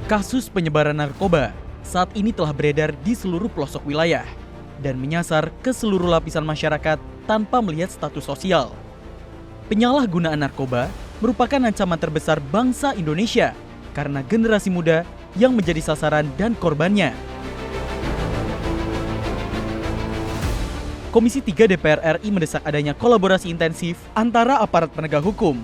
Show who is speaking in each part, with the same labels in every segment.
Speaker 1: Kasus penyebaran narkoba saat ini telah beredar di seluruh pelosok wilayah dan menyasar ke seluruh lapisan masyarakat tanpa melihat status sosial. Penyalahgunaan narkoba merupakan ancaman terbesar bangsa Indonesia karena generasi muda yang menjadi sasaran dan korbannya. Komisi 3 DPR RI mendesak adanya kolaborasi intensif antara aparat penegak hukum,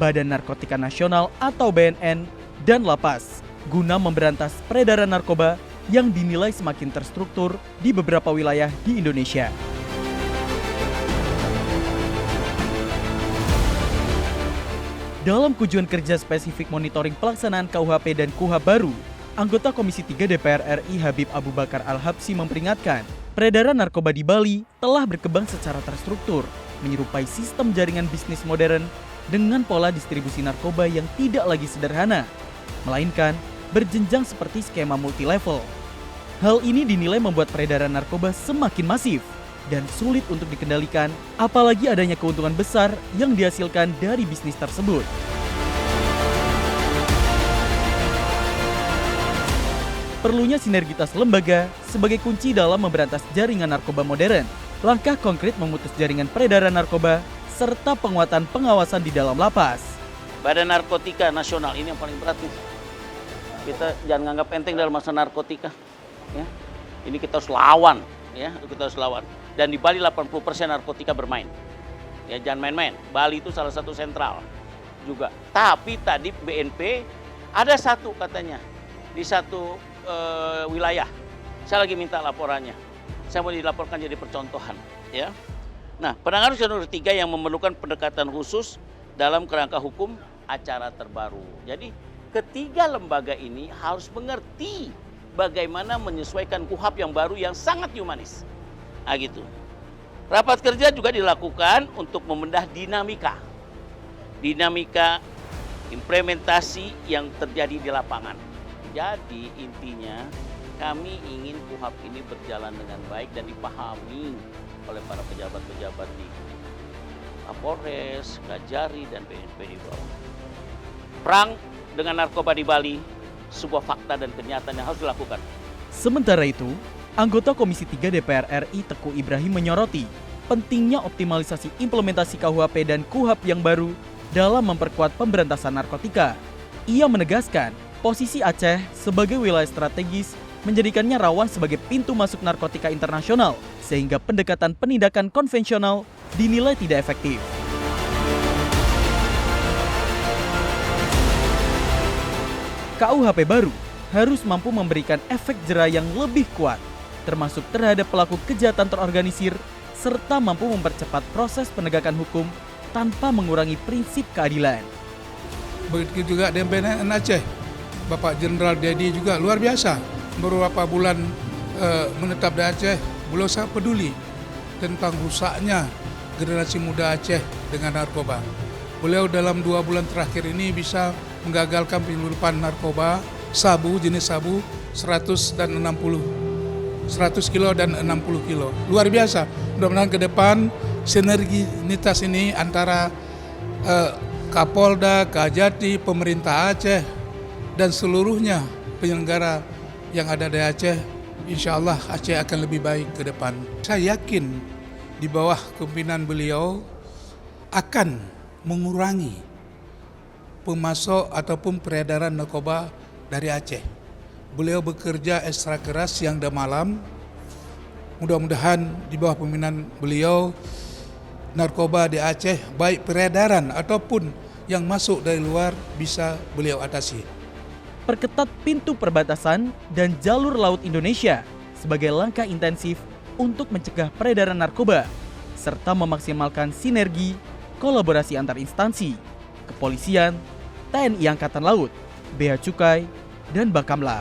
Speaker 1: Badan Narkotika Nasional atau BNN, dan Lapas guna memberantas peredaran narkoba yang dinilai semakin terstruktur di beberapa wilayah di Indonesia. Dalam kunjungan kerja spesifik monitoring pelaksanaan KUHP dan KUHP baru, anggota Komisi 3 DPR RI Habib Abu Bakar Al-Habsyi memperingatkan, peredaran narkoba di Bali telah berkembang secara terstruktur, menyerupai sistem jaringan bisnis modern dengan pola distribusi narkoba yang tidak lagi sederhana, melainkan berjenjang seperti skema multilevel. Hal ini dinilai membuat peredaran narkoba semakin masif dan sulit untuk dikendalikan, apalagi adanya keuntungan besar yang dihasilkan dari bisnis tersebut. Perlunya sinergitas lembaga sebagai kunci dalam memberantas jaringan narkoba modern, langkah konkret memutus jaringan peredaran narkoba, serta penguatan pengawasan di dalam lapas.
Speaker 2: Badan Narkotika Nasional ini yang paling berat nih. Kita jangan anggap enteng dalam masalah narkotika. Ya. Ini kita harus lawan. Ya, kita harus lawan. Dan di Bali 80% narkotika bermain. Ya, jangan main-main. Bali itu salah satu sentral juga. Tapi tadi BNP ada satu katanya di satu wilayah. Saya lagi minta laporannya. Saya mau dilaporkan jadi percontohan. Ya. Nah, penanganan nomor 3 yang memerlukan pendekatan khusus dalam kerangka hukum acara terbaru. Jadi ketiga lembaga ini harus mengerti bagaimana menyesuaikan KUHP yang baru yang sangat humanis. Nah, gitu. Rapat kerja juga dilakukan untuk membedah dinamika implementasi yang terjadi di lapangan. Jadi intinya kami ingin KUHP ini berjalan dengan baik dan dipahami oleh para pejabat-pejabat di Kapolres, Kajari, dan BNP di bawah. Perang dengan narkoba di Bali, sebuah fakta dan kenyataan yang harus dilakukan.
Speaker 1: Sementara itu, anggota Komisi 3 DPR RI Teguh Ibrahim menyoroti pentingnya optimalisasi implementasi KUHP dan KUHP yang baru dalam memperkuat pemberantasan narkotika. Ia menegaskan, posisi Aceh sebagai wilayah strategis menjadikannya rawan sebagai pintu masuk narkotika internasional, sehingga pendekatan penindakan konvensional dinilai tidak efektif. KUHP baru harus mampu memberikan efek jera yang lebih kuat, termasuk terhadap pelaku kejahatan terorganisir, serta mampu mempercepat proses penegakan hukum tanpa mengurangi prinsip keadilan.
Speaker 3: Begitu juga dengan BNN Aceh, Bapak Jenderal Dedi juga luar biasa. Beberapa bulan menetap di Aceh, beliau sangat peduli tentang rusaknya generasi muda Aceh dengan narkoba. Beliau dalam 2 bulan terakhir ini bisa menggagalkan penyelundupan narkoba, sabu, jenis sabu 100 kilo dan 60 kilo. Luar biasa. Mudah-mudahan ke depan sinergitas ini antara Kapolda, Kajati, pemerintah Aceh, dan seluruhnya penyelenggara yang ada di Aceh, insya Allah Aceh akan lebih baik ke depan. Saya yakin di bawah kepemimpinan beliau akan mengurangi pemasok ataupun peredaran narkoba dari Aceh. Beliau bekerja ekstra keras siang dan malam. Mudah-mudahan di bawah pimpinan beliau narkoba di Aceh, baik peredaran ataupun yang masuk dari luar, bisa beliau atasi.
Speaker 1: Perketat pintu perbatasan dan jalur laut Indonesia sebagai langkah intensif untuk mencegah peredaran narkoba, serta memaksimalkan sinergi kolaborasi antar instansi, kepolisian, TNI Angkatan Laut, Bea Cukai, dan Bakamla.